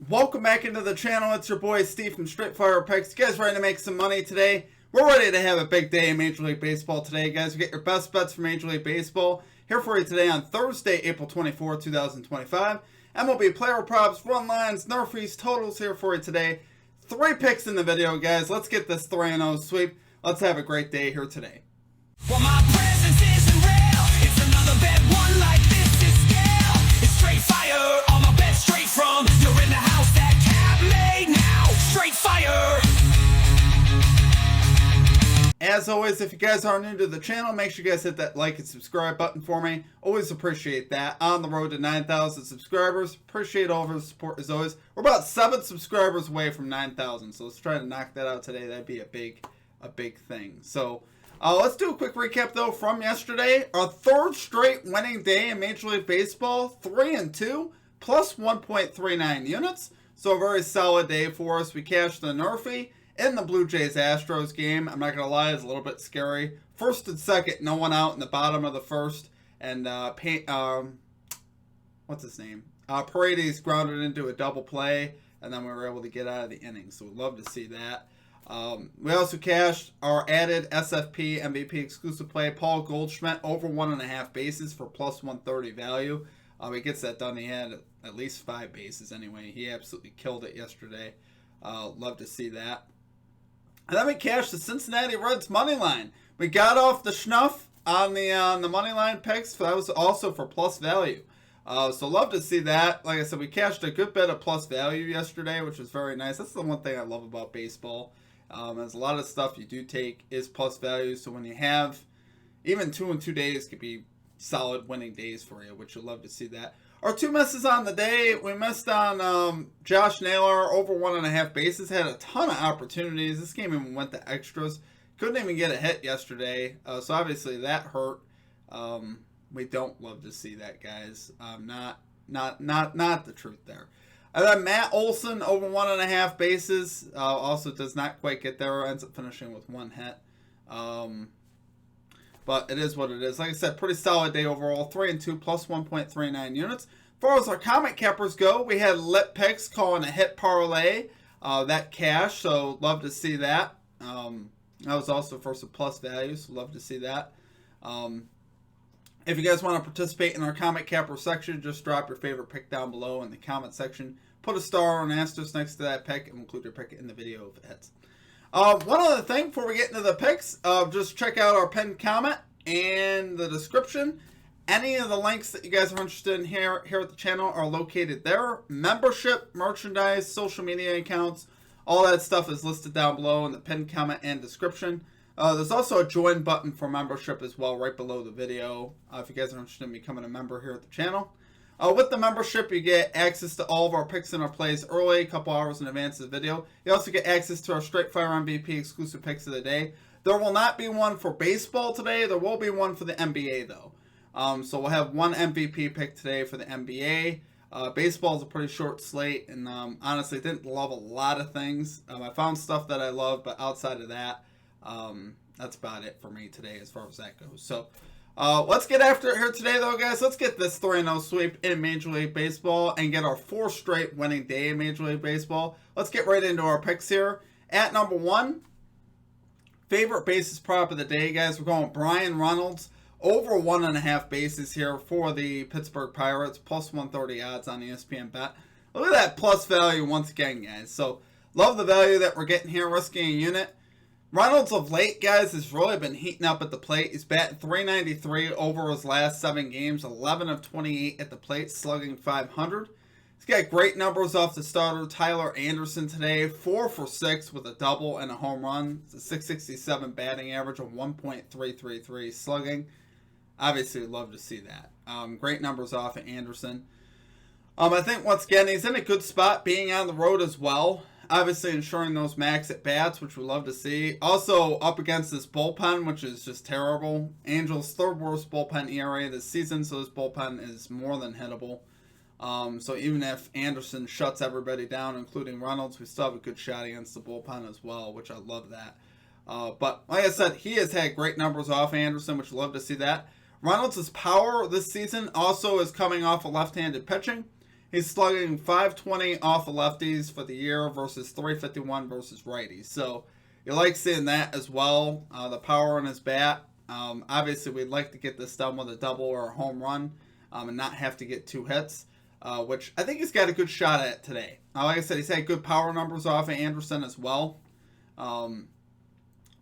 Welcome back into the channel. It's your boy Steve from Straight Fire Picks. You guys ready to make some money today? We're ready to have a big day in Major League Baseball today, guys. We get your best bets from Major League Baseball here for you today on Thursday, April 24, 2025. MLB player props, run lines, NRFIs, totals here for you today. 3 picks in the video, guys. Let's get this 3-0 sweep. Let's have a great day here today. Well, my presence isn't real. It's another bad one like this is scale. It's straight fire. All my bets straight from. You're in the house that cat made now. Straight fire. As always, if you guys are new to the channel, make sure you guys hit that like and subscribe button for me. Always appreciate that. On the road to 9,000 subscribers. Appreciate all of the support as always. We're about 7 subscribers away from 9,000, so let's try to knock that out today. That'd be a big thing. So let's do a quick recap though from yesterday. Our 3rd straight winning day in Major League Baseball, 3-2 plus 1.39 units. So a very solid day for us. We cashed the NRFI in the Blue Jays Astros game. I'm not gonna lie, it's a little bit scary. First and second, no one out in the bottom of the first, and what's his name? Paredes grounded into a double play, and then we were able to get out of the inning. So we'd love to see that. We also cashed our added SFP MVP exclusive play, Paul Goldschmidt, over 1.5 bases for plus 130 value. He gets that done. He had at least 5 bases anyway. He absolutely killed it yesterday. Love to see that. And then we cashed the Cincinnati Reds money line. We got off the schnuff on the money line picks. That was also for plus value. So love to see that. Like I said, we cashed a good bit of plus value yesterday, which was very nice. That's the one thing I love about baseball. There's a lot of stuff you do take is plus value. So when you have even 2 in 2 days could be solid winning days for you, which you'll love to see that. Our 2 misses on the day. We missed on Josh Naylor over 1.5 bases. Had a ton of opportunities. This game even went to extras. Couldn't even get a hit yesterday. So obviously that hurt. We don't love to see that, guys. Not the truth there. And then Matt Olson over 1.5 bases. Also does not quite get there. Ends up finishing with 1 hit. But it is what it is. Like I said, pretty solid day overall. 3-2 plus 1.39 units. As far as our comment cappers go, we had lit picks calling a hit parlay. That cash, so love to see that. That was also for some plus value, so love to see that. If you guys want to participate in our comment capper section, just drop your favorite pick down below in the comment section. Put a star or an asterisk next to that pick and include your pick in the video if it hits. One other thing before we get into the picks, just check out our pinned comment and the description. Any of the links that you guys are interested in here at the channel are located there. Membership, merchandise, social media accounts, all that stuff is listed down below in the pinned comment and description. There's also a join button for membership as well right below the video if you guys are interested in becoming a member here at the channel. With the membership, you get access to all of our picks and our plays early, a couple hours in advance of the video. You also get access to our Straight Fire MVP exclusive picks of the day. There will not be one for baseball today. There will be one for the NBA, though. So we'll have one MVP pick today for the NBA. Baseball is a pretty short slate, and honestly, didn't love a lot of things. I found stuff that I love, but outside of that, that's about it for me today as far as that goes. So let's get after it here today, though, guys. Let's get this 3-0 sweep in Major League Baseball and get our 4th straight winning day in Major League Baseball. Let's get right into our picks here. At number 1, favorite bases prop of the day, guys. We're going Brian Reynolds over 1.5 bases here for the Pittsburgh Pirates. Plus 130 odds on ESPN Bet. Look at that plus value once again, guys. So love the value that we're getting here, risking a unit. Reynolds of late, guys, has really been heating up at the plate. He's batting .393 over his last 7 games, 11 of 28 at the plate, slugging .500. He's got great numbers off the starter, Tyler Anderson, today. 4 for 6 with a double and a home run. It's a .667 batting average of 1.333 slugging. Obviously, love to see that. Great numbers off of Anderson. I think, once again, he's in a good spot being on the road as well. Obviously ensuring those max at bats, which we love to see. Also up against this bullpen, which is just terrible. Angels' 3rd worst bullpen ERA this season, so this bullpen is more than hittable. So even if Anderson shuts everybody down, including Reynolds, we still have a good shot against the bullpen as well, which I love that. But like I said, he has had great numbers off Anderson, which we love to see that. Reynolds' power this season also is coming off of left-handed pitching. He's slugging .520 off of lefties for the year versus .351 versus righties. So you like seeing that as well. The power on his bat. Obviously, we'd like to get this done with a double or a home run and not have to get 2 hits, which I think he's got a good shot at today. Like I said, he's had good power numbers off of Anderson as well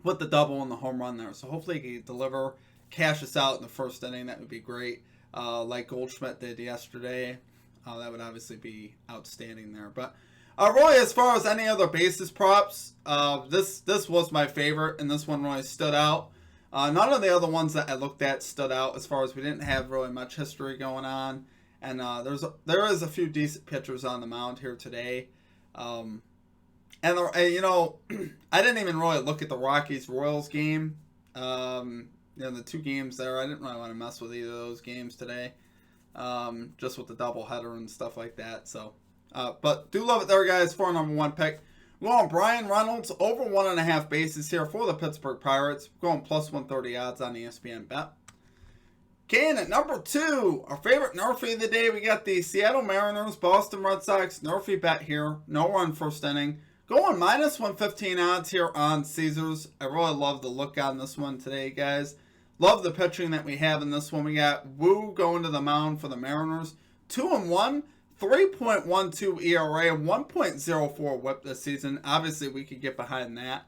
with the double and the home run there. So hopefully he can deliver, cash us out in the first inning. That would be great, like Goldschmidt did yesterday. That would obviously be outstanding there. But really, as far as any other basis props, this was my favorite, and this one really stood out. None of the other ones that I looked at stood out as far as we didn't have really much history going on. And there is a few decent pitchers on the mound here today. And you know, I didn't even really look at the Rockies-Royals game. You know, the 2 games there, I didn't really want to mess with either of those games today. Just with the doubleheader and stuff like that. So, but do love it there, guys, for our number 1 pick. We're going Brian Reynolds over 1.5 bases here for the Pittsburgh Pirates. We're going plus 130 odds on ESPN Bet. Okay, and at number 2, our favorite NRFI of the day, we got the Seattle Mariners, Boston Red Sox NRFI bet here. No run first inning. Going minus 115 odds here on Caesars. I really love the look on this one today, guys. Love the pitching that we have in this one. We got Wu going to the mound for the Mariners. 2-1, 3.12 ERA, 1.04 whip this season. Obviously, we could get behind that.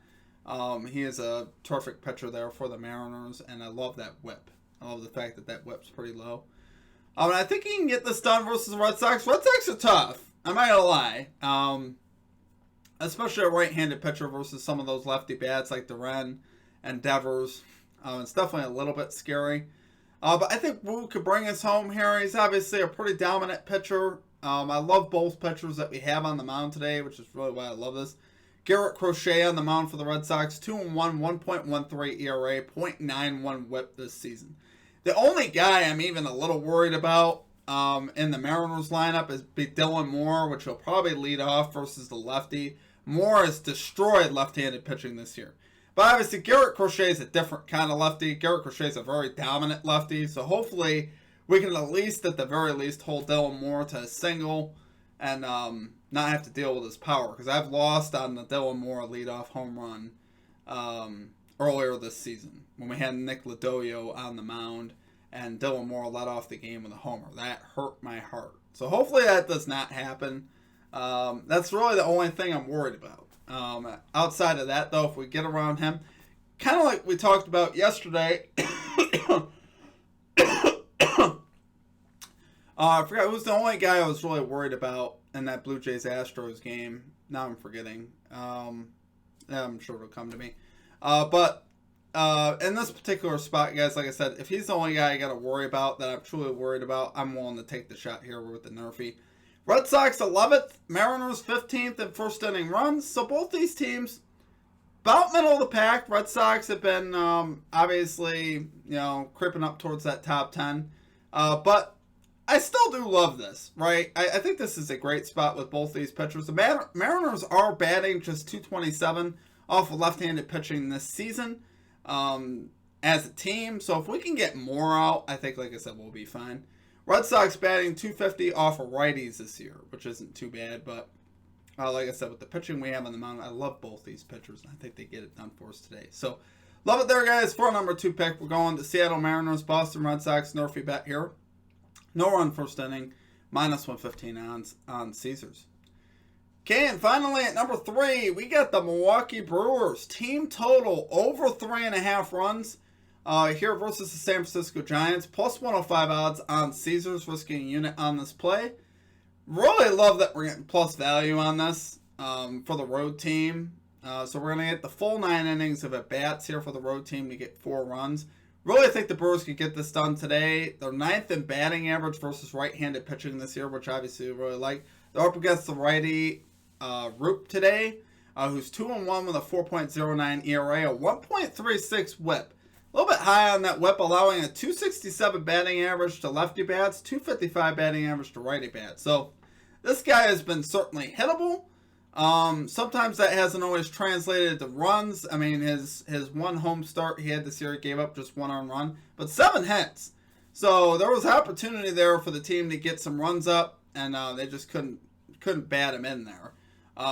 He is a terrific pitcher there for the Mariners, and I love that whip. I love the fact that whip's pretty low. And I think he can get this done versus the Red Sox. Red Sox are tough. I'm not going to lie. Especially a right-handed pitcher versus some of those lefty bats like Duran and Devers. It's definitely a little bit scary. But I think Wu could bring us home here. He's obviously a pretty dominant pitcher. I love both pitchers that we have on the mound today, which is really why I love this. Garrett Crochet on the mound for the Red Sox. 2-1, 1.13 ERA, 0.91 whip this season. The only guy I'm even a little worried about in the Mariners lineup is Dylan Moore, which will probably lead off versus the lefty. Moore has destroyed left-handed pitching this year. But obviously, Garrett Crochet is a different kind of lefty. Garrett Crochet is a very dominant lefty. So hopefully, we can at the very least, hold Dylan Moore to a single and not have to deal with his power. Because I've lost on the Dylan Moore leadoff home run earlier this season when we had Nick Lodolio on the mound and Dylan Moore led off the game with a homer. That hurt my heart. So hopefully that does not happen. That's really the only thing I'm worried about. Outside of that, though, if we get around him, kind of like we talked about yesterday, I forgot who's the only guy I was really worried about in that Blue Jays-Astros game. Now I'm forgetting. I'm sure it'll come to me. But in this particular spot, guys, like I said, if he's the only guy I got to worry about that I'm truly worried about, I'm willing to take the shot here with the NRFI. Red Sox 11th, Mariners 15th in first inning runs. So both these teams, about middle of the pack. Red Sox have been obviously, creeping up towards that top 10. But I still do love this, right? I think this is a great spot with both these pitchers. The Mariners are batting just .227 off of left-handed pitching this season as a team. So if we can get more out, I think, like I said, we'll be fine. Red Sox batting .250 off of righties this year, which isn't too bad. But like I said, with the pitching we have on the mound, I love both these pitchers, and I think they get it done for us today. So love it there, guys. For our number 2 pick, we're going to Seattle Mariners, Boston Red Sox, NRFI bet here. No run first inning, minus 115 on Caesars. Okay, and finally at number 3, we got the Milwaukee Brewers. Team total over 3.5 runs. Here versus the San Francisco Giants, plus 105 odds on Caesars, risking a unit on this play. Really love that we're getting plus value on this for the road team. So we're going to get the full 9 innings of at-bats here for the road team to get 4 runs. Really think the Brewers could get this done today. They're 9th in batting average versus right-handed pitching this year, which obviously we really like. They're up against the righty Roop today, who's 2-1 with a 4.09 ERA, a 1.36 whip. A little bit high on that whip, allowing a 267 batting average to lefty bats, 255 batting average to righty bats. So this guy has been certainly hittable. Sometimes that hasn't always translated to runs. I mean, his one home start he had this year, he gave up just 1 earned run, but 7 hits. So there was opportunity there for the team to get some runs up. and they just couldn't bat him in there.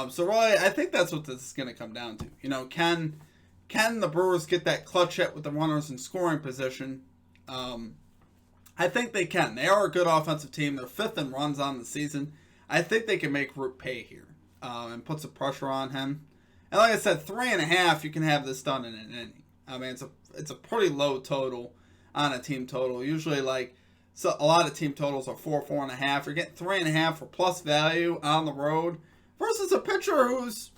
So really, I think that's what this is going to come down to. You know, can the Brewers get that clutch hit with the runners in scoring position? I think they can. They are a good offensive team. They're 5th in runs on the season. I think they can make Root pay here and put some pressure on him. And like I said, 3.5, you can have this done in an inning. I mean, it's a pretty low total on a team total. Usually, so a lot of team totals are 4.5. You're getting 3.5 for plus value on the road versus a pitcher who's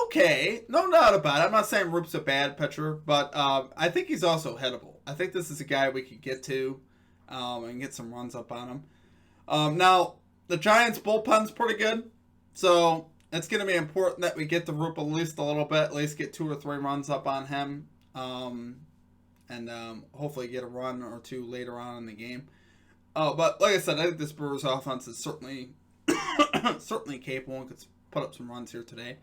okay, no doubt about it. I'm not saying Roop's a bad pitcher, but I think he's also hittable. I think this is a guy we could get to and get some runs up on him. Now, the Giants' bullpen's pretty good, so it's going to be important that we get to Roop at least a little bit, at least get 2 or 3 runs up on him, and hopefully get a run or 2 later on in the game. But like I said, I think this Brewers offense is certainly certainly capable and could put up some runs here today.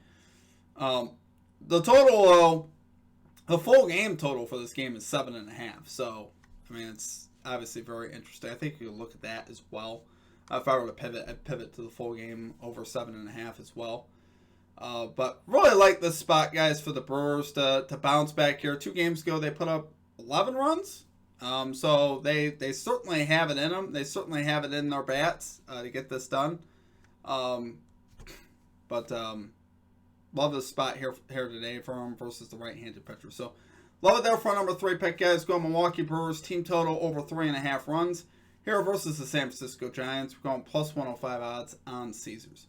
The total, the full game total for this game is 7.5. So, I mean, it's obviously very interesting. I think you can look at that as well. If I were to pivot, I'd pivot to the full game over 7.5 as well. But really like this spot, guys, for the Brewers to bounce back here. 2 games ago, they put up 11 runs. So they certainly have it in them. They certainly have it in their bats to get this done. But love this spot here today for them versus the right-handed pitcher. So love it there for number 3 pick, guys. Go Milwaukee Brewers, team total over 3.5 runs. Here versus the San Francisco Giants. We're going plus 105 odds on Caesars.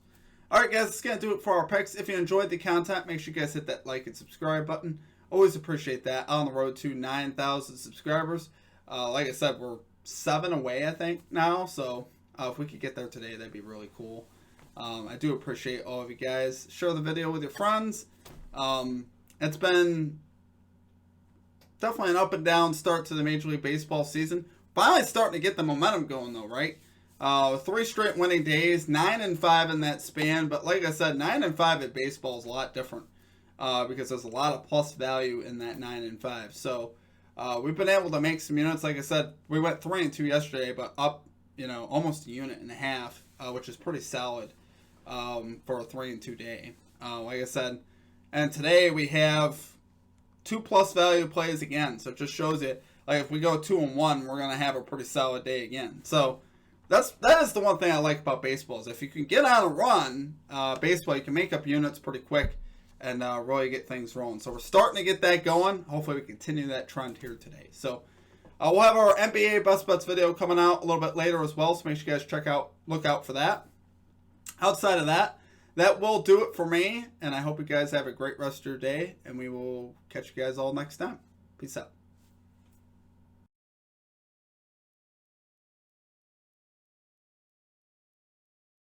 All right, guys, that's going to do it for our picks. If you enjoyed the content, make sure you guys hit that like and subscribe button. Always appreciate that. On the road to 9,000 subscribers. Like I said, we're 7 away, I think, now. So if we could get there today, that'd be really cool. I do appreciate all of you guys. Share the video with your friends. It's been definitely an up and down start to the Major League Baseball season. Finally starting to get the momentum going, though, right? 3 straight winning days, 9-5 in that span. But like I said, 9-5 at baseball is a lot different because there's a lot of plus value in that 9-5. So we've been able to make some units. Like I said, we went 3-2 yesterday, but up, almost a unit and a half, which is pretty solid for a 3-2 day. Like I said, and today we have 2 plus value plays again. So it just shows you, like if we go 2-1, we're gonna have a pretty solid day again. So that is the one thing I like about baseball is if you can get on a run, baseball you can make up units pretty quick and really get things rolling. So we're starting to get that going. Hopefully we continue that trend here today. So we'll have our NBA best bets video coming out a little bit later as well. So make sure you guys look out for that. Outside of that, that will do it for me. And I hope you guys have a great rest of your day. And we will catch you guys all next time. Peace out.